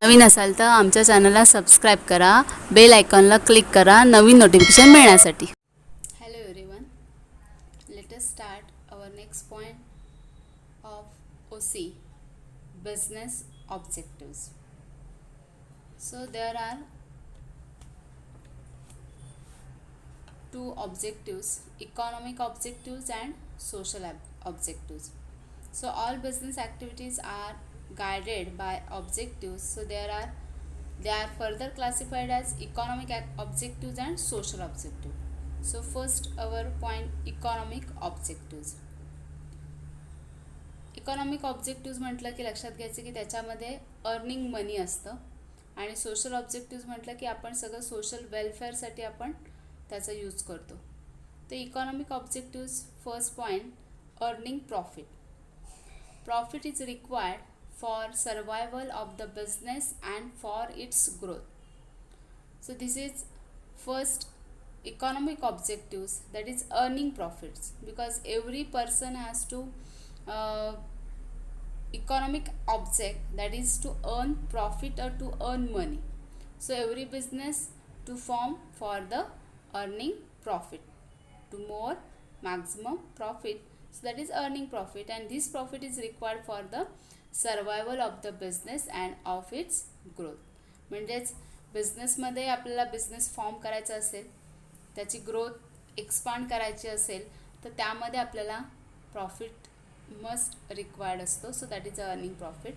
नवीन असाल तर आमच्या चॅनलला सबस्क्राईब करा, बेल आयकॉनला क्लिक करा नवीन नोटिफिकेशन मिळण्यासाठी. Hello everyone, let us start our next point of OC, business objectives. So there are two objectives: economic objectives and social objectives. So all business activities are guided by objectives. So they are further classified as economic objectives and social objectives. So first our point, economic objectives. Economic objectives म्हटलं की लक्षात घ्यायचं की त्याच्यामध्ये earning मनी असतं, आणि social objectives म्हटलं की आपण सगळं सोशल वेलफेअरसाठी आपण त्याचा यूज करतो. तर economic objectives, first point, earning profit. Profit is required for survival of the business and for its growth. So this is first economic objectives, that is earning profits, because every person has to economic object, that is to earn profit or to earn money. So every business to form for the earning profit, to more maximum profit. So that is earning profit, and this profit is required for the survival of the business and of its growth. म्हणजेच बिझनेसमध्ये आपल्याला business form करायचा असेल, त्याची growth expand करायची असेल, तर त्यामध्ये आपल्याला प्रॉफिट मस्ट रिक्वायर्ड असतो. So that is a earning profit.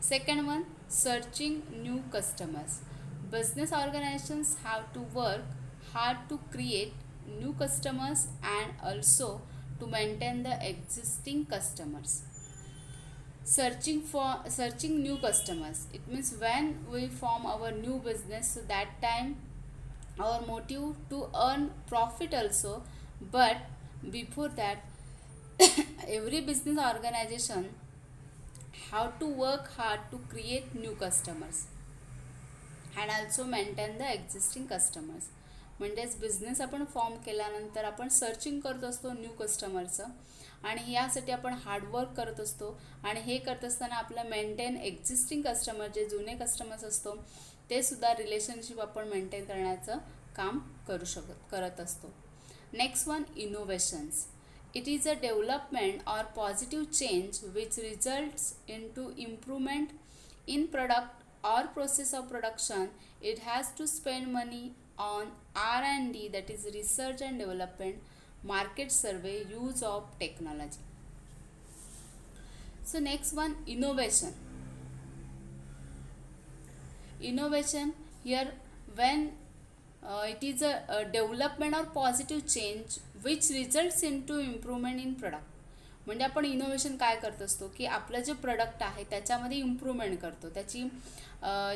Second one, searching new customers. Business organisations have to work hard to create new customers and also to maintain the existing customers. Searching new customers, it means when we form our new business, so that time our motive to earn profit also, but before that every business organization have to work hard to create new customers and also maintain the existing customers. म्हणजेच business आपण form केल्यानंतर आपण searching करत असतो new कस्टमरचं, आणि यासाठी आपण hard work करत असतो, आणि हे करत असताना आपलं मेंटेन एक्झिस्टिंग कस्टमर, जे जुने कस्टमर्स असतो ते सुद्धा रिलेशनशिप आपण मेंटेन करण्याचं काम करत असतो. Next one, innovations. It is a development or positive change which results in to improvement in product or process of production. It has to spend money on R&D, that is research and development, market survey, use of technology. So next one, innovation. Innovation here, when it is a development or positive change which results into improvement in product. म्हणजे आपण innovation काय करत असतो की आपलं जे product आहे त्याच्यामध्ये इम्प्रूव्हमेंट करतो, त्याची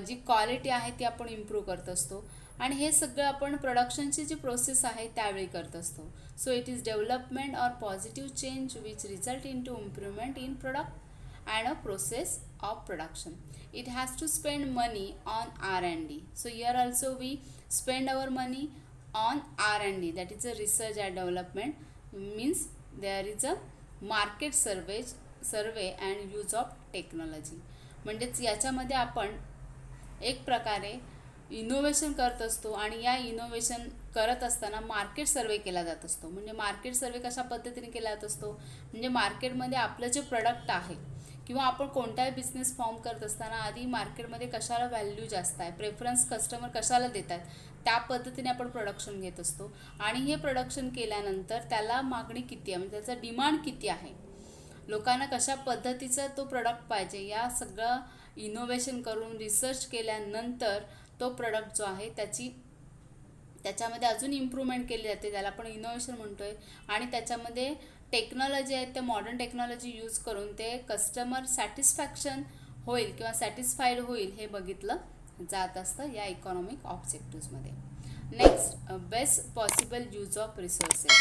जी क्वालिटी आहे ती आपण इम्प्रूव्ह करत असतो, आणि हे सगळं आपण प्रोडक्शनची जी प्रोसेस आहे त्यावेळी करत असतो. So it is development or positive change which result in to improvement in product and a process of production. It has to spend money on R&D. So here also we spend our money on R&D, that is a research and development. Means there is a market survey and use of technology. म्हणजेच याच्यामध्ये आपण एक प्रकारे innovation करत असतो, आणि या innovation करत असताना मार्केट सर्वे केला जात असतो. म्हणजे मार्केट सर्वे कशा पद्धतीने केला जात असतो, म्हणजे मार्केटमध्ये आपलं जे प्रोडक्ट आहे किंवा आपण कोणताही बिझनेस फॉर्म करत असताना आधी मार्केटमध्ये कशाला व्हॅल्यू जास्त आहे, प्रेफरन्स कस्टमर कशाला देतात, त्या पद्धतीने आपण प्रोडक्शन घेत असतो, आणि हे प्रोडक्शन केल्यानंतर त्याला मागणी किती आहे, म्हणजे त्याचा डिमांड किती आहे, लोकांना कशा पद्धतीचा तो प्रोडक्ट पाहिजे, या सगळं इनोव्हेशन करून रिसर्च केल्यानंतर तो प्रोडक्ट जो आहे त्याच्यामध्ये अजून इम्प्रूव्हमेंट केली जाते, त्याला आपण इनोव्हेशन म्हणतो आहे. आणि त्याच्यामध्ये टेक्नॉलॉजी आहे ते मॉडर्न टेक्नॉलॉजी यूज करून ते कस्टमर सॅटिस्फॅक्शन होईल किंवा सॅटिस्फाईड होईल हे बघितलं जात असतं या इकॉनॉमिक ऑब्जेक्टिव्समध्ये. Next, best possible use of resources.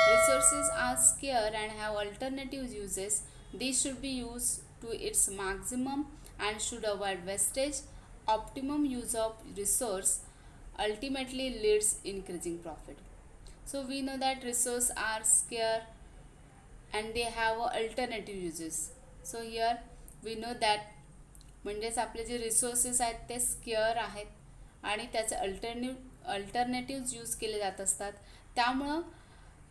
Resources are scarce and have alternative uses. This should be use to its maximum and should avoid wastage. Optimum use of resource ultimately leads increasing profit. So we know that resources are scarce and they have alternative uses. So here we know that म्हणजेच आपले जे resources आहेत ते square आहेत आणि त्याचे alternatives use केले जात असतात. त्यामुळं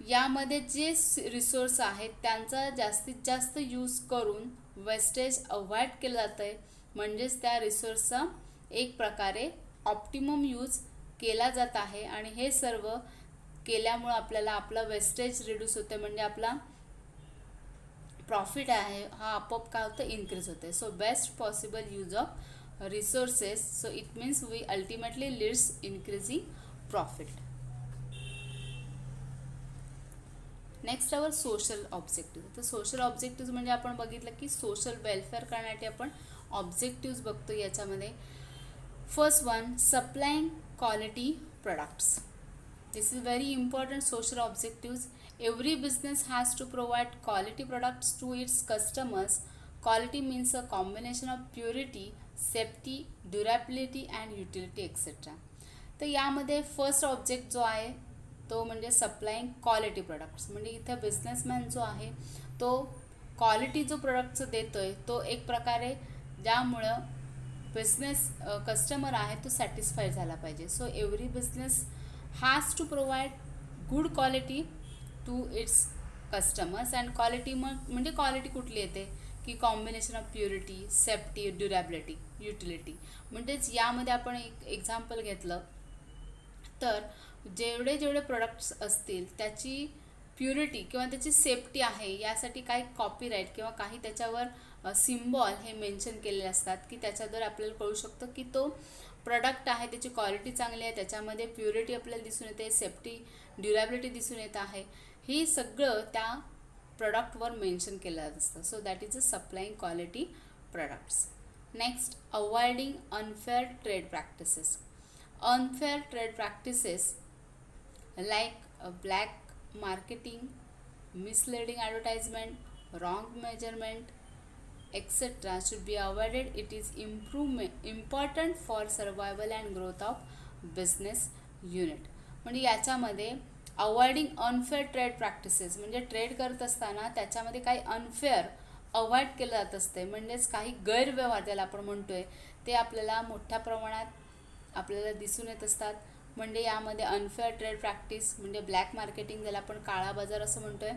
यामध्ये जे रिसोर्स आहेत त्यांचा जास्तीत जास्त यूज करून वेस्टेज अवॉइड केलं जातं आहे. म्हणजेच त्या रिसोर्सचा एक प्रकारे ऑप्टिमम यूज केला जात आहे आणि हे सर्व केल्यामुळं आपल्याला आपला वेस्टेज रिड्यूस होते. म्हणजे आपला प्रॉफिट आहे हा आपोआप काय होतं, इन्क्रीज होते. So best possible use of resources, so it means we ultimately leads increasing profit. Next our social objective. तर सोशल ऑब्जेक्टिव्ह म्हणजे आपण बघितलं की सोशल वेलफेअर करण्यासाठी आपण ऑब्जेक्टिव्स बघतो. याच्यामध्ये first one, supplying quality products. This is very important social objectives. Every business has to provide quality products to its customers. Quality means a combination of purity, safety, durability and utility etc. तर यामध्ये first object जो आहे तो म्हणजे supplying quality products. म्हणजे इथं businessman जो आहे तो क्वालिटी जो प्रोडक्टचं देतो आहे तो एक प्रकारे ज्यामुळं बिझनेस कस्टमर आहे तो सॅटिस्फाय झाला पाहिजे. So every business has to provide good quality to its customers. And quality म्हणजे क्वालिटी कुठली येते की combination of purity, safety, durability, utility. म्हणजेच यामध्ये आपण एक एक्झाम्पल घेतलं तर जेवढे प्रोडक्ट्स असतील त्याची प्युरिटी किंवा त्याची सेफ्टी आहे यासाठी काही कॉपीराईट किंवा काही त्याच्यावर सिम्बॉल हे मेन्शन केलेले असतात की त्याच्याद्वारे आपल्याला कळू शकतं की तो प्रोडक्ट आहे त्याची क्वालिटी चांगली आहे, त्याच्यामध्ये प्युरिटी आपल्याला दिसून येते, सेफ्टी, ड्युरॅबिलिटी दिसून येत आहे. ही सगळं त्या प्रोडक्टवर मेन्शन केलं असतं. So that is a supplying quality products. Next, avoiding unfair trade practices. Unfair trade practices like black marketing, misleading advertisement, wrong measurement etc. should be avoided. It is important for survival and growth of business unit. म्हणजे याच्यामध्ये avoiding unfair trade practices म्हणजे trade करत असताना त्याच्यामध्ये काही unfair avoid केलं जात असते. म्हणजेच काही गैरव्यवहार ज्याला आपण म्हणतोय ते आपल्याला मोठ्या प्रमाणात आपल्याला दिसून येत असतात. म्हणजे यामध्ये अनफेअर ट्रेड प्रॅक्टिस म्हणजे ब्लॅक मार्केटिंग ज्याला आपण काळा बाजार असं म्हणतोय.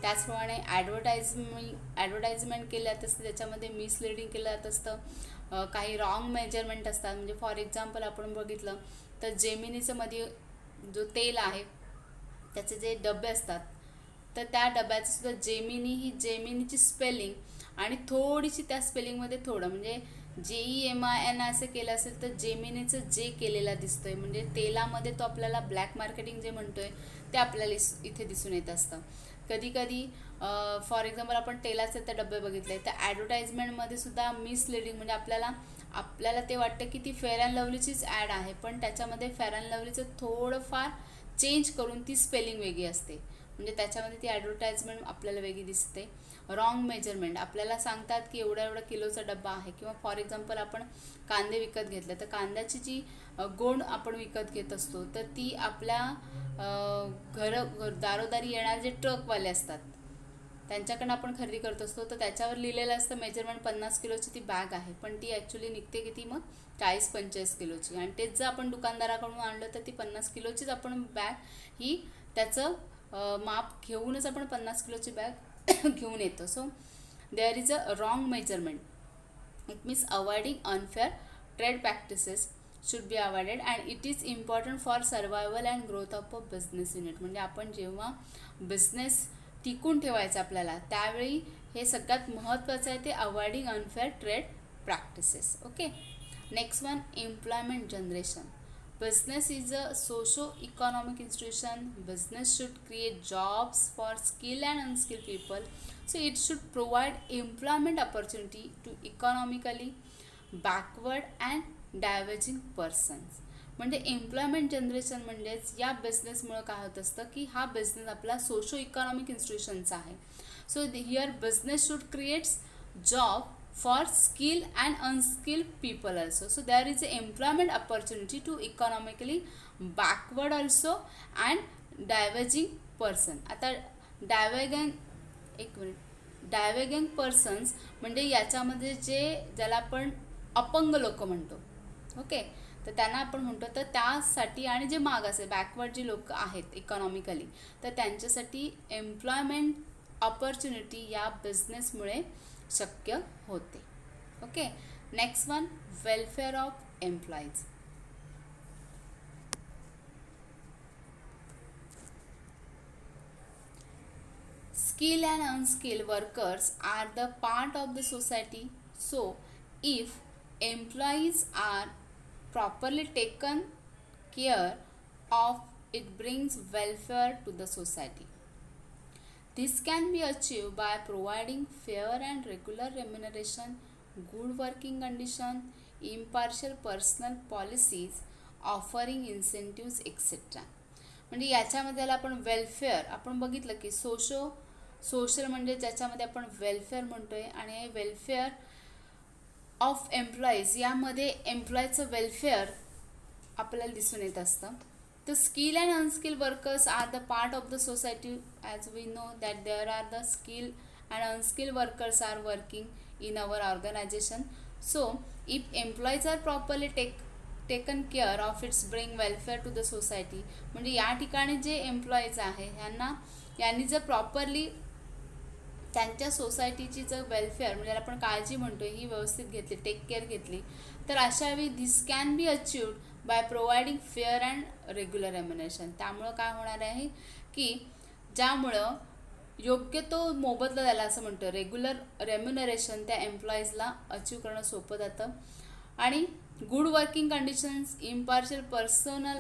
त्याचप्रमाणे ॲडव्हर्टाइजमेंट केलं जात असते, त्याच्यामध्ये मिसलिडिंग केलं जात असतं. काही रॉंग मेजरमेंट असतात. म्हणजे फॉर एक्झाम्पल आपण बघितलं तर जेमिनीचं मध्ये जो तेल आहे त्याचे जे डबे असतात तर त्या डब्याचं सुद्धा जेमिनीची स्पेलिंग आणि थोडीशी त्या स्पेलिंगमध्ये थोडं म्हणजे JEMIN असं केलं असेल तर जेमिनीचं जे केलेला दिसतोय. म्हणजे तेलामध्ये तो आपल्याला ब्लॅक मार्केटिंग जे म्हणतोय ते आपल्याला इथे दिसून येत असतं. कधी कधी फॉर एक्झाम्पल आपण तेलाचे ते डबे बघितले तर ॲडव्हर्टाइजमेंटमध्ये सुद्धा मिसलिडिंग म्हणजे आपल्याला ते वाटतं की ती फेअर अँड लवलीचीच ॲड आहे पण त्याच्यामध्ये फेअर अँड लवलीचं थोडंफार चेंज करून ती स्पेलिंग वेगळी असते. म्हणजे त्याच्यामध्ये ती ॲडव्हर्टाइजमेंट आपल्याला वेगळी दिसते. रॉंग मेजरमेंट आपल्याला सांगतात की एवढा किलोचा डब्बा आहे किंवा फॉर एक्झाम्पल आपण कांदे विकत घेतले तर कांद्याची जी गोण आपण विकत घेत असतो तर ती आपल्या दारोदारी येणारे जे ट्रकवाले असतात त्यांच्याकडनं आपण खरेदी करत असतो तर त्याच्यावर लिहिलेलं असतं मेजरमेंट 50 किलोची ती बॅग आहे पण ती ॲक्च्युली निघते किती मग 40-45 किलोची. आणि तेच जर आपण दुकानदाराकडून आणलं तर ती 50 किलोचीच आपण बॅग ही त्याचं माप घेऊनच आपण 50 किलोची बॅग घेऊन येतो. So there is a wrong measurement. It means avoiding unfair trade practices should be avoided and it is important for survival and growth of a business unit. म्हणजे आपण जेव्हा बिझनेस टिकून ठेवायचं आपल्याला त्यावेळी हे सगळ्यात महत्त्वाचं आहे ते avoiding unfair trade practices. Okay. Next one, employment generation. Business is a socio-economic institution. Business should create jobs for skilled and unskilled people. So it should provide employment opportunity to economically backward and diverging persons. म्हणजे employment generation म्हणजेच या बिझनेसमुळं काय होत असतं की हा business आपला socio economic इन्स्टिट्यूशनचा आहे. So here business should creates job for skill and unskilled people also. So there is a employment opportunity to economically backward also and diverging person. आता डायव्हर्जिंग पर्सन्स म्हणजे याच्यामध्ये ज्याला आपण अपंग लोक म्हणतो. ओके, तर त्यांना आपण म्हणतो. तर त्यासाठी आणि जे मागास आहे, बॅकवर्ड जी लोक आहेत इकॉनॉमिकली, तर त्यांच्यासाठी एम्प्लॉयमेंट ऑपॉर्च्युनिटी या बिझनेसमुळे शक्य होते. Okay, next one, welfare of employees. Skilled and unskilled workers are the part of the society. So, if employees are properly taken care of, it brings welfare to the society. This can be achieved by providing fair and regular remuneration, good working condition, impartial personal policies, offering incentives, etc. म्हणजे याच्यामध्ये आपण welfare आपण बघितलं की social म्हणजे ज्याच्यामध्ये आपण welfare म्हणतोय, आणि हे वेलफेअर ऑफ एम्प्लॉईज यामध्ये एम्प्लॉईचं वेलफेअर आपल्याला दिसून येत असतं. The skilled and unskilled workers are the part of the society, as we know that there are the skilled and unskilled workers are working in our organization. So if employees are properly taken care of, it's bring welfare to the society. म्हणजे या ठिकाणी जे employees आहे यांनी जर properly त्यांच्या सोसायटीची जर welfare म्हणजे आपण काळजी म्हणतो ही व्यवस्थित घेतली, टेक केअर घेतली, तर अशा वेळी this can be achieved by providing fair and regular remuneration. त्यामुळं काय होणार आहे की ज्यामुळं योग्य तो मोबदला द्यायला असं म्हणतो रेग्युलर रेम्युनरेशन त्या एम्प्लॉईजला अचीव करणं सोपं जातं. आणि good working conditions, impartial personal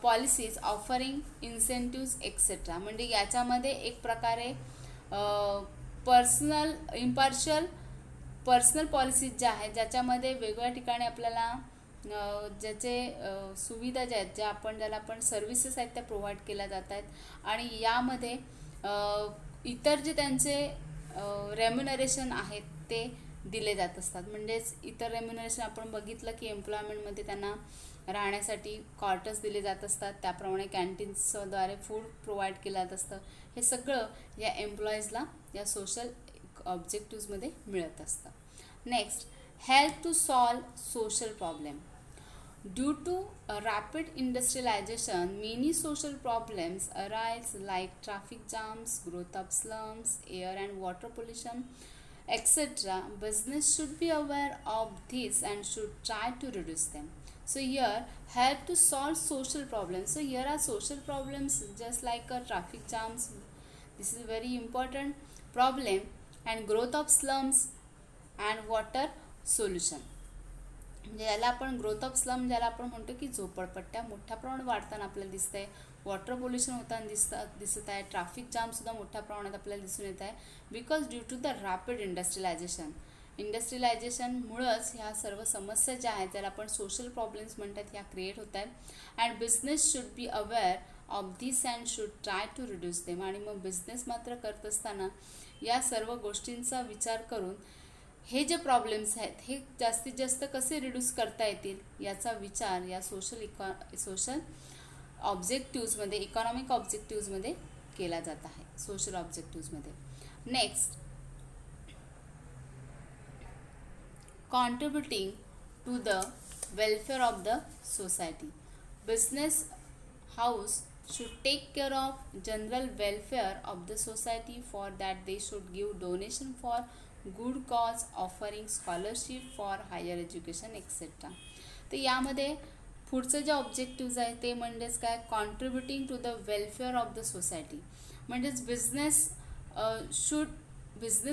policies, offering incentives etcetera. म्हणजे याच्यामध्ये एक प्रकारे पर्सनल पॉलिसीज ज्या आहेत ज्याच्यामध्ये वेगवेगळ्या ठिकाणी आपल्याला ज्याचे सुविधा ज्या आहेत ज्याला आपण सर्व्हिसेस आहेत त्या प्रोव्हाइड केल्या जात आहेत. आणि यामध्ये इतर जे त्यांचे रेम्युनरेशन आहेत ते दिले जात असतात. म्हणजेच इतर रेम्युनरेशन आपण बघितलं की एम्प्लॉयमेंटमध्ये त्यांना राहण्यासाठी क्वार्टर्स दिले जात असतात, त्याप्रमाणे कॅन्टीन्सद्वारे फूड प्रोव्हाइड केलं जात असतं. हे सगळं या एम्प्लॉईजला या सोशल ऑब्जेक्टिव्समध्ये मिळत असतं. Next, help to solve social problem. Due to rapid industrialization, many social problems arise like traffic jams, growth of slums, air and water pollution, etc. Business should be aware of this and should try to reduce them. So here, help to solve social problems. So here are social problems just like traffic jams. This is a very important problem, and growth of slums and water solution. म्हणजे याला आपण growth of slum ज्याला आपण म्हणतो की झोपडपट्ट्या मोठ्या प्रमाणात वाढताना आपल्याला दिसत आहे, वॉटर पोल्युशन होताना दिसत आहे, ट्रॅफिक जामसुद्धा मोठ्या प्रमाणात आपल्याला दिसून येत आहे. Because due to the rapid इंडस्ट्रियलायझेशनमुळंच ह्या सर्व समस्या ज्या आहेत त्याला आपण सोशल प्रॉब्लेम्स म्हणतात ह्या क्रिएट होत आहेत. And business should be aware of this and should try to reduce them. आणि मग बिझनेस मात्र करत असताना या सर्व गोष्टींचा विचार करून हे जे प्रॉब्लेम्स आहेत हे जास्तीत जास्त कसे रिड्यूस करता येतील याचा विचार या सोशल ऑब्जेक्टिव्समध्ये, इकॉनॉमिक ऑब्जेक्टिव्समध्ये केला जात आहे, सोशल ऑब्जेक्टिव्समध्ये. Next, contributing to the welfare of the society. Business house should take care of general welfare of the society. For that they should give donation for good cause, offering scholarship for higher education, etc. तर यामध्ये पुढचं जे objectives आहे ते म्हणजेच काय, contributing to the welfare of the society. म्हणजेच business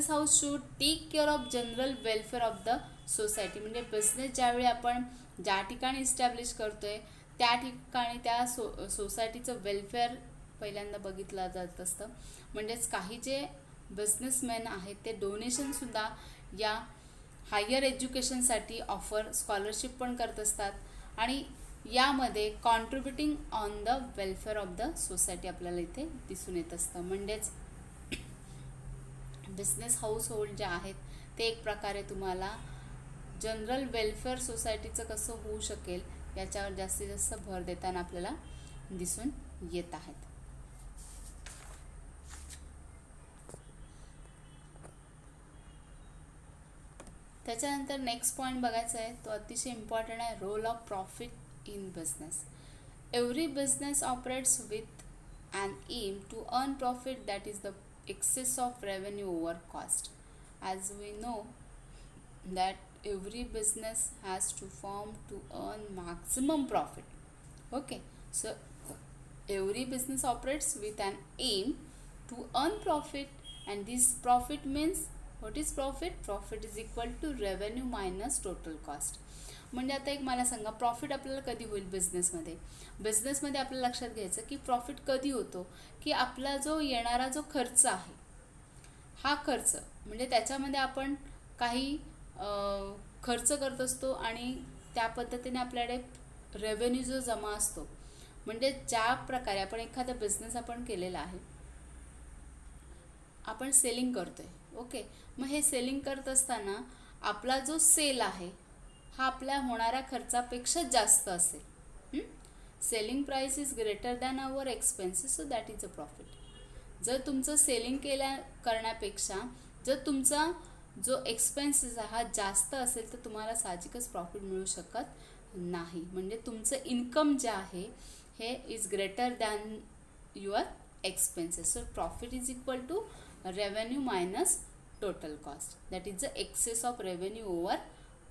house should take care of general welfare of the society. म्हणजे बिझनेस ज्यावेळी आपण ज्या ठिकाणी इस्टॅब्लिश करतोय त्या ठिकाणी त्या सोसायटीचं वेलफेअर पहिल्यांदा बघितलं जात असतं. म्हणजेच काही जे बिझनेसमॅन आहेत ते डोनेशनसुद्धा या हायर एज्युकेशनसाठी स्कॉलरशिप पण करत असतात. आणि यामध्ये contributing on the welfare of the society आपल्याला इथे दिसून येत असतं. म्हणजेच बिझनेस हाऊस होल्ड जे आहेत ते एक प्रकारे तुम्हाला जनरल वेलफेअर सोसायटीचं कसं होऊ शकेल याच्यावर जास्तीत जास्त भर देताना आपल्याला दिसून येत आहेत. त्याच्यानंतर नेक्स्ट पॉईंट बघायचा आहे, तो अतिशय इम्पॉर्टंट आहे, role of profit in business. Every business operates with an aim to earn profit that is the excess of revenue over cost. As we know that every business has to form to earn maximum profit. Okay, so every business operates with an aim to earn profit, and this profit means, what is profit? Profit is equal to revenue minus total cost. म्हणजे आता एक मला सांगा, profit आपल्याला कधी होईल बिझनेसमध्ये आपल्याला लक्षात घ्यायचं की प्रॉफिट कधी होतो, की आपला जो येणारा जो खर्च आहे, हा खर्च म्हणजे त्याच्यामध्ये आपण काही खर्च करत असतो आणि त्या पद्धतीने आपल्याकडे रेव्हेन्यू जो जमा असतो. म्हणजे ज्या प्रकारे आपण एखादा बिझनेस आपण केलेला आहे, आपण सेलिंग करतोय. ओके, मग हे सेलिंग करत असताना आपला जो सेल आहे हा आपल्या होणाऱ्या खर्चापेक्षा जास्त असेल. Selling price is greater than our expenses, so that is a profit. जर तुमचं सेलिंग करण्यापेक्षा जर तुमचा जो एक्सपेन्सेस हा जास्त असेल तर तुम्हाला साहजिकच प्रॉफिट मिळू शकत नाही. म्हणजे तुमचं इन्कम जे आहे हे is greater than your expenses. So profit is equal to revenue minus total cost, that is the excess of revenue over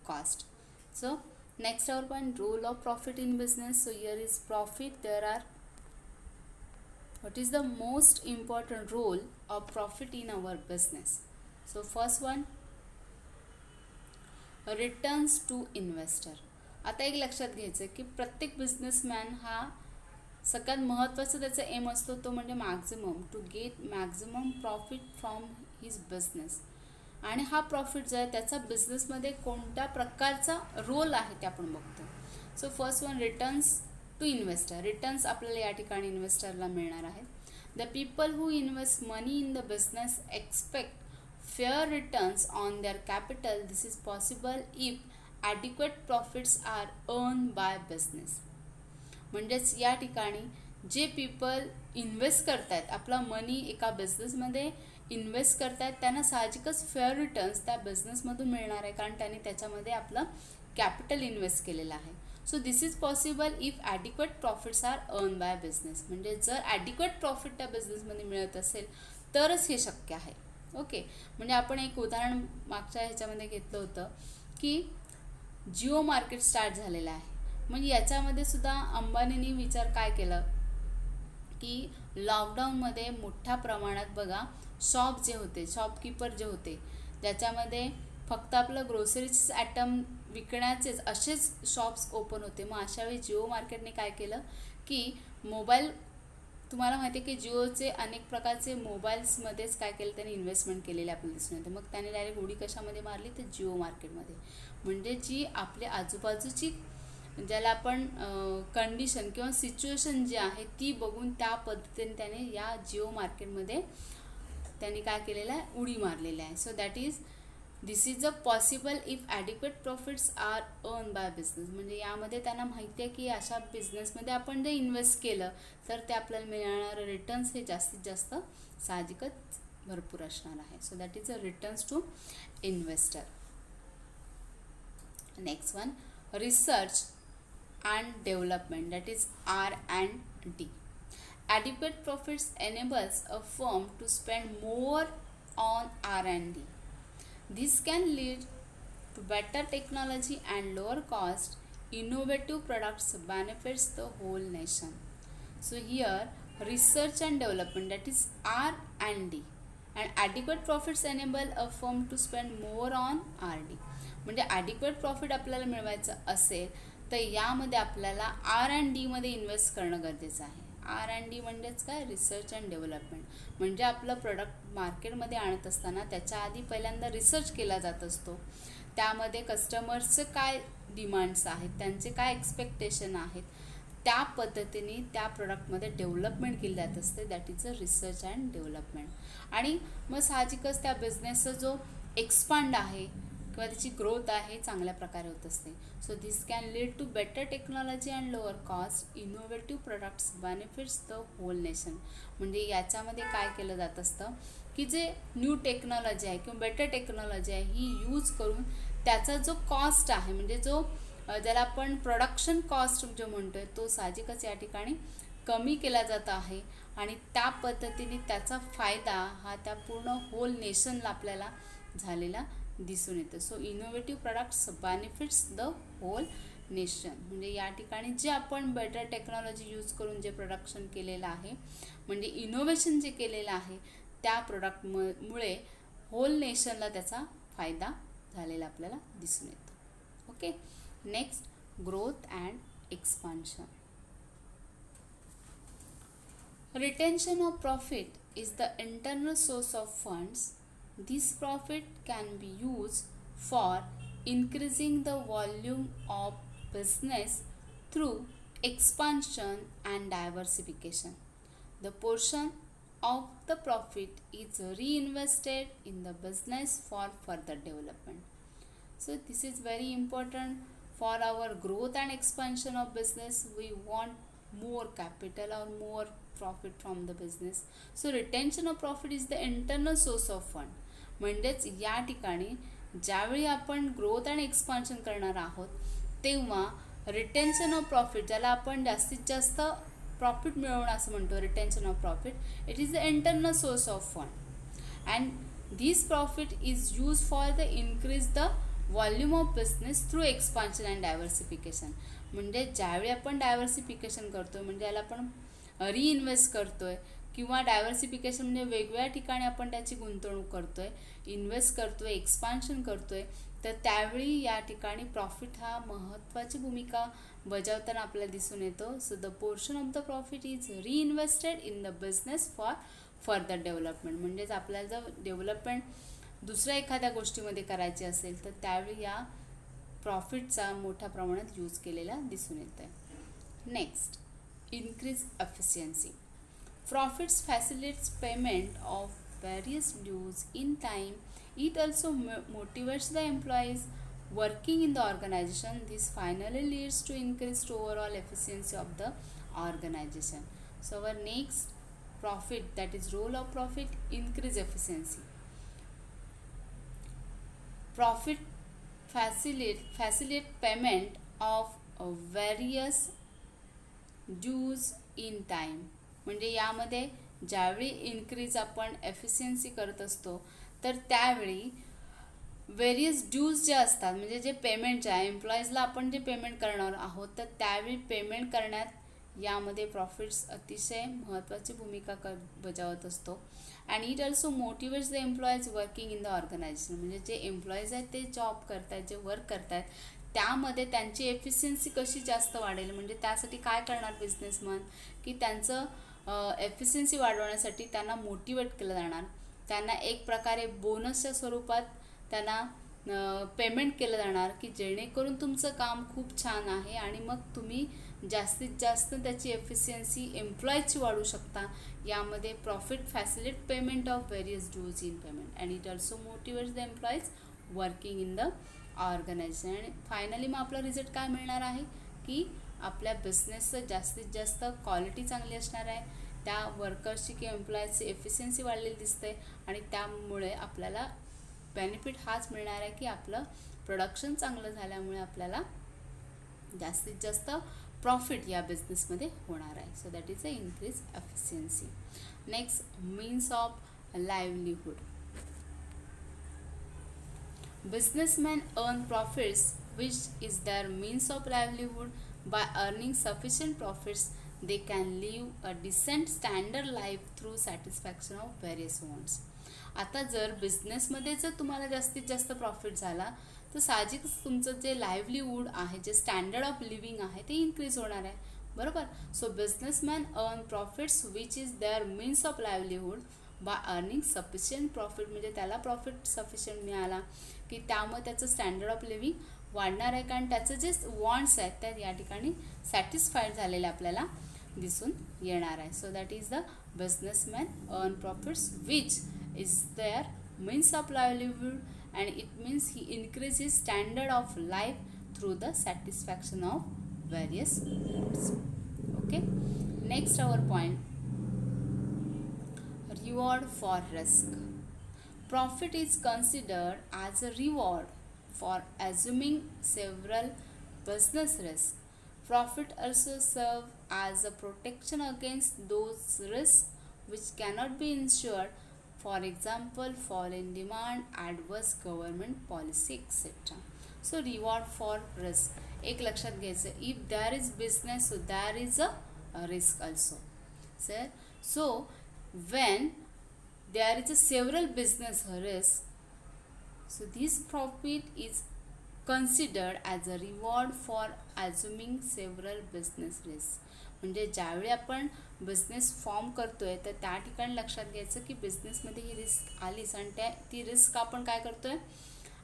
cost. So next our point, role of profit in business. So here is profit. There are, what is the most important role of profit in our business? So first one, returns to investor. आता एक लक्षात घ्यायचं की प्रत्येक businessman हा सगळ्यात महत्त्वाचा त्याचा एम असतो तो म्हणजे to get maximum profit from his business. आणि हा प्रॉफिट जो आहे त्याचा बिझनेसमध्ये कोणत्या प्रकारचा रोल आहे ते आपण बघतो. So first one, returns to investor. Returns आपल्याला या ठिकाणी इन्व्हेस्टरला मिळणार आहेत. The people who invest money in the business expect fair returns on their capital. This is possible if adequate profits are earn by business. म्हणजेच या ठिकाणी जे पीपल इन्व्हेस्ट करत आहेत, आपला मनी एका बिझनेसमध्ये इन्व्हेस्ट करत आहेत, त्यांना साहजिकच फेअर रिटर्न्स त्या बिझनेसमधून मिळणार आहे, कारण त्यांनी त्याच्यामध्ये आपलं कॅपिटल इन्व्हेस्ट केलेलं आहे. So this is possible if adequate profits are earn by business. म्हणजे जर ॲडिक्वेट प्रॉफिट त्या बिझनेसमध्ये मिळत असेल तरच हे शक्य आहे. ओके, म्हणजे आपण एक उदाहरण मागच्या ह्याच्यामध्ये घेतलं होतं की जिओ मार्केट स्टार्ट झालेलं आहे. म्हणजे याच्यामध्ये सुद्धा अंबानींनी विचार काय केलं की लॉकडाऊनमध्ये मोठ्या प्रमाणात बघा शॉप जे होते, शॉपकीपर जे होते, ज्याच्यामध्ये फक्त आपलं ग्रोसरीचेच ॲटम विकण्याचेच असेच शॉप्स ओपन होते. मग अशावेळी जिओ मार्केटने काय केलं की मोबाईल, तुम्हाला माहिती आहे की जिओचे अनेक प्रकारचे मोबाईल्समध्येच काय केलं त्यांनी इन्व्हेस्टमेंट केलेले आपल्याला दिसून येते. मग त्याने डायरेक्ट उडी कशामध्ये मारली तर जिओ मार्केटमध्ये. म्हणजे जी आपल्या आजूबाजूची ज्याला आपण कंडिशन किंवा सिच्युएशन जी आहे ती बघून त्या पद्धतीने त्याने या जिओ मार्केटमध्ये त्यांनी काय केलेलं आहे, उडी मारलेली आहे. So that is this is a possible if adequate profits are earn by business. म्हणजे यामध्ये त्यांना माहिती आहे की अशा बिझनेसमध्ये आपण जर इन्व्हेस्ट केलं तर ते आपल्याला मिळणारं रिटर्न्स हे जास्तीत जास्त साहजिकच भरपूर असणार आहे. So that is a returns to investor. Next one, research and development, that is R&D. Adequate profits enables a firm to spend more on R&D. This can lead to better technology and lower cost. Innovative products benefits the whole nation. So here research and development, that is R&D, and adequate profits enable a firm to spend more on R&D. म्हणजे adequate profit आपल्याला मिळवायचं असेल तर यामध्ये आपल्याला R&Dमध्ये invest करणं गरजेचं आहे. R&D म्हणजेच काय, रिसर्च अँड डेव्हलपमेंट. म्हणजे आपलं प्रोडक्ट मार्केटमध्ये आणत असताना त्याच्या आधी पहिल्यांदा रिसर्च केला जात असतो. त्यामध्ये कस्टमर्सचे काय डिमांड्स आहेत, त्यांचे काय एक्सपेक्टेशन आहेत, त्या पद्धतीने त्या प्रोडक्टमध्ये डेव्हलपमेंट केली जात असते. That is a research and development. आणि मग साहजिकच त्या बिझनेसचा जो एक्सपांड आहे किंवा त्याची ग्रोथ आहे चांगल्या प्रकारे होत असते. So this can lead to better technology and lower cost. Innovative products benefits the whole nation. म्हणजे याच्यामध्ये काय केलं जात असतं की जे न्यू टेक्नॉलॉजी आहे किंवा बेटर टेक्नॉलॉजी आहे ही यूज करून त्याचा जो कॉस्ट आहे म्हणजे जो ज्याला आपण प्रोडक्शन कॉस्ट जो म्हणतोय तो साहजिकच या ठिकाणी कमी केला जात आहे आणि त्या पद्धतीने त्याचा फायदा हा त्या पूर्ण होल नेशनला आपल्याला झालेला दिसून येतं. So innovative products benefits the whole nation. म्हणजे या ठिकाणी जे आपण बेटर टेक्नॉलॉजी यूज करून जे प्रोडक्शन केलेलं आहे म्हणजे इनोव्हेशन जे केलेलं आहे त्या प्रोडक्टमुळे होल नेशनला त्याचा फायदा झालेला आपल्याला दिसून येतो. Okay, next growth and expansion. Retention of profit is the internal source of funds. This profit can be used for increasing the volume of business through expansion and diversification. The portion of the profit is reinvested in the business for further development. So this is very important for our growth and expansion of business. We want more capital or more profit from the business. So retention of profit is the internal source of fund. म्हणजेच या ठिकाणी ज्यावेळी आपण growth आणि expansion करणार आहोत तेव्हा retention of profit ज्याला आपण जास्तीत जास्त प्रॉफिट मिळवणं असं म्हणतो retention of profit, it is the internal source of fund and this profit is use for the increase the volume of business through expansion and diversification. म्हणजे ज्यावेळी आपण डायव्हर्सिफिकेशन करतो म्हणजे याला आपण रिइन्व्हेस्ट करतोय किंवा डायव्हर्सिफिकेशन म्हणजे वेगवेगळ्या ठिकाणी आपण त्याची गुंतवणूक करतोय, इन्व्हेस्ट करतोय, एक्सपान्शन करतोय, तर त्यावेळी या ठिकाणी प्रॉफिट हा महत्त्वाची भूमिका बजावताना आपल्याला दिसून येतो. So the portion of the profit is reinvested in the business for further development. म्हणजेच आपल्याला जर डेव्हलपमेंट दुसऱ्या एखाद्या गोष्टीमध्ये करायची असेल तर त्यावेळी या प्रॉफिटचा मोठ्या प्रमाणात यूज केलेला दिसून येतं आहे. Next, increase efficiency. Profits facilitates payment of various dues in time. It also motivates the employees working in the organization. This finally leads to increased overall efficiency of the organization. So our next profit, that is role of profit, increase efficiency. Profit facilitate payment of various dues in time. म्हणजे यामध्ये ज्यावेळी increase आपण efficiency करत असतो तर त्यावेळी various dues जे असतात म्हणजे जे पेमेंट जे आहे एम्प्लॉईजला आपण जे पेमेंट करणार आहोत तर त्यावेळी पेमेंट करण्यात यामध्ये प्रॉफिट्स अतिशय महत्त्वाची भूमिका बजावत असतो. And it also motivates the employees working in the organisation. म्हणजे जे एम्प्लॉईज आहेत ते जॉब करत आहेत, जे वर्क करत आहेत त्यामध्ये त्यांची एफिशियन्सी कशी जास्त वाढेल. म्हणजे त्यासाठी काय करणार बिझनेसमॅन की त्यांचं एफिशियन्सी वाढवण्यासाठी त्यांना मोटिवेट केलं जाणार, त्यांना एक प्रकारे बोनसच्या स्वरूपात त्यांना पेमेंट केलं जाणार की जेणेकरून तुमचं काम खूप छान आहे आणि मग तुम्ही जास्तीत जास्त त्याची एफिशियन्सी एम्प्लॉईजची वाढवू शकता. यामध्ये profit facilitate payment of various dues in payment and it also motivates the employees working in the organisation. आणि फायनली मग आपला रिझल्ट काय मिळणार आहे की आपल्या बिझनेसचं जास्तीत जास्त क्वालिटी चांगली असणार आहे, त्या वर्कर्सची किंवा एम्प्लॉईजची एफिशियन्सी वाढलेली दिसते आणि त्यामुळे आपल्याला बेनिफिट हाच मिळणार आहे की आपलं प्रोडक्शन चांगलं झाल्यामुळे आपल्याला जास्तीत जास्त प्रॉफिट या बिझनेसमध्ये होणार आहे. So that is a increase efficiency. Next, means of livelihood. Businessmen earn profits, which is their means of livelihood. By earning sufficient profits, they can live a decent standard life through satisfaction of various wants. आता जर बिझनेसमध्ये जर तुम्हाला जास्तीत जास्त profit झाला तर साहजिकच तुमचं जे लाईव्हलीहूड आहे, जे स्टँडर्ड ऑफ लिव्हिंग आहे ते इन्क्रीज होणार आहे, बरोबर. So businessman earn profits which is their means of livelihood by earning sufficient profit. म्हणजे त्याला प्रॉफिट सफिशियंट मिळाला की त्यामुळे त्याचं स्टँडर्ड ऑफ लिव्हिंग वाढणार आहे कारण त्याचं जे वॉन्ट्स आहेत त्या या ठिकाणी सॅटिस्फाईड झालेले आपल्याला दिसून येणार आहे. So that is the businessman earn profits which is their means of livelihood and it means he increase his standard of life through the satisfaction of various wants. Okay, next our point, reward for risk. Profit is considered as a reward for assuming several business risks. Profit also serves as a protection against those risks which cannot be insured, for example, fall in demand, adverse government policy, etc. So reward for risk. एक लक्षात घ्यायचं, if there is business, so there is a risk also. So when there is a several business risk, so this profit is considered as a reward for assuming several business risks. म्हणजे ज्यावेळी आपण business form करतोय तर त्या ठिकाणी लक्षात घ्यायचं की बिझनेसमध्ये ही रिस्क आलीच आणि ती रिस्क आपण काय करतोय,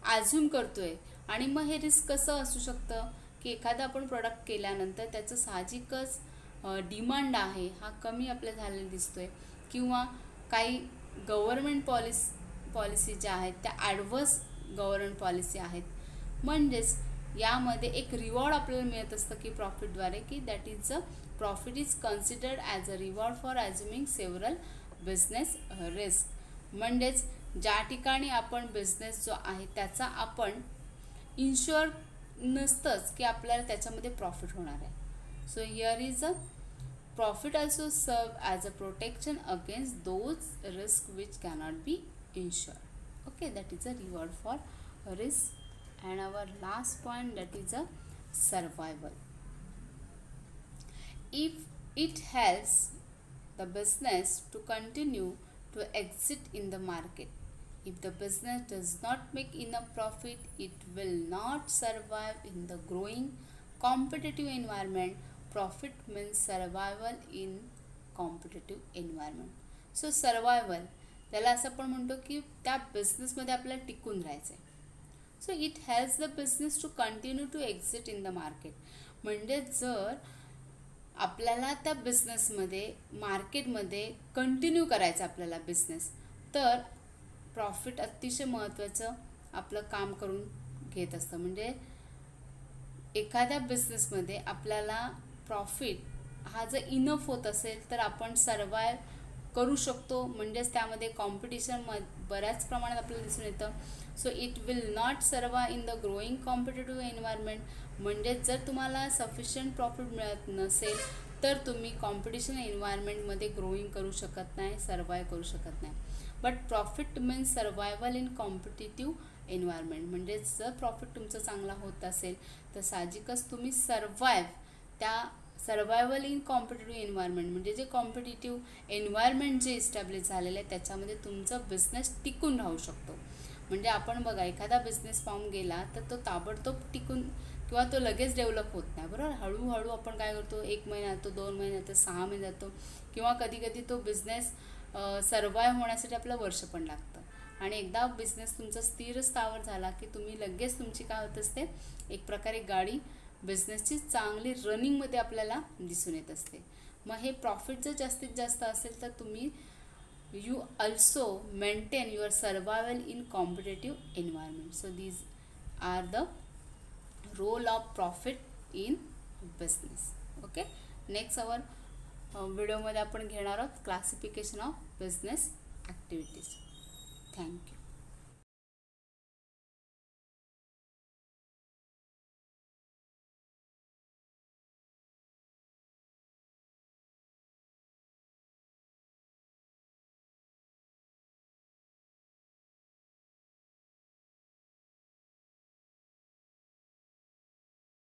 ॲझ्युम करतोय. आणि मग हे रिस्क कसं असू शकतं की एखादा आपण प्रोडक्ट केल्यानंतर त्याचं साहजिकच डिमांड आहे हा कमी आपल्याला झालेला दिसतोय, किंवा काही गव्हर्मेंट पॉलिसी ज्या आहेत त्या ॲडव्हर्स गव्हर्मेंट पॉलिसी आहेत. म्हणजेच यामध्ये एक रिवॉर्ड आपल्याला मिळत असतं की प्रॉफिटद्वारे, की that is a profit is considered as a reward for assuming several business risk. म्हणजेच ज्या ठिकाणी आपण बिझनेस जो आहे त्याचा आपण इन्शुअर नसतंच की आपल्याला त्याच्यामध्ये प्रॉफिट होणार आहे. So here is a profit also serve as a protection against those risks which cannot be insured. Okay, that is a reward for risk. And our last point, that is a survival. If it helps the business to continue to exist in the market, if the business does not make enough profit, it will not survive in the growing competitive environment. Profit means survival in competitive environment. So survival, त्याला असं आपण म्हणतो की त्या बिझनेसमध्ये आपल्याला टिकून राहायचं आहे. So it helps the business to continue to exit in the market. म्हणजे जर आपल्याला त्या बिझनेसमध्ये मार्केटमध्ये कंटिन्यू करायचं आपल्याला बिझनेस, तर प्रॉफिट अतिशय महत्त्वाचं आपलं काम करून घेत असतं. म्हणजे एखाद्या बिझनेसमध्ये आपल्याला प्रॉफिट हा जर इनफ होत असेल तर आपण सर्वाइव्ह करू शकतो. म्हणजेच त्यामध्ये कॉम्पिटिशन बऱ्याच प्रमाणात आपल्याला दिसून येतं. So it will not survive in the growing competitive environment. म्हणजेच जर तुम्हाला सफिशियंट प्रॉफिट मिळत नसेल तर तुम्ही कॉम्पिटिशन एन्व्हायरमेंटमध्ये ग्रोईंग करू शकत नाही, सर्वाइव्ह करू शकत नाही. But profit means survival in competitive environment. म्हणजे जर प्रॉफिट तुमचं चांगला होत असेल तर साहजिकच तुम्ही त्या सर्वायवल इन कॉम्पिटेटिव्ह एन्व्हायरमेंट म्हणजे जे कॉम्पिटेटिव्ह एन्व्हायरमेंट जे इस्टॅब्लिश झालेलं आहे त्याच्यामध्ये तुमचा बिझनेस टिकून राहू शकतो. म्हणजे आपण बघा, एखादा बिझनेस फॉर्म गेला तर तो ताबडतोब टिकून किंवा तो लगेच डेव्हलप होत नाही, बरोबर. हळूहळू आपण काय करतो, 1 महिना जातो, 2 महिने जातो, 6 महिने जातो, किंवा कधी कधी तो बिझनेस सर्वाइव्ह होण्यासाठी आपलं वर्ष पण लागतं. आणि एकदा बिझनेस तुमचा स्थिर स्थावर झाला की तुम्ही लगेच तुमची काय होत असते, एक प्रकारे गाडी बिझनेसची चांगली रनिंगमध्ये आपल्याला दिसून येत असते. मग हे प्रॉफिट जर जास्तीत जास्त असेल तर तुम्ही you also maintain your survival in competitive environment. So these are the role of profit in business. Okay, next our व्हिडिओमध्ये आपण घेणार आहोत classification of business activities. Thank you.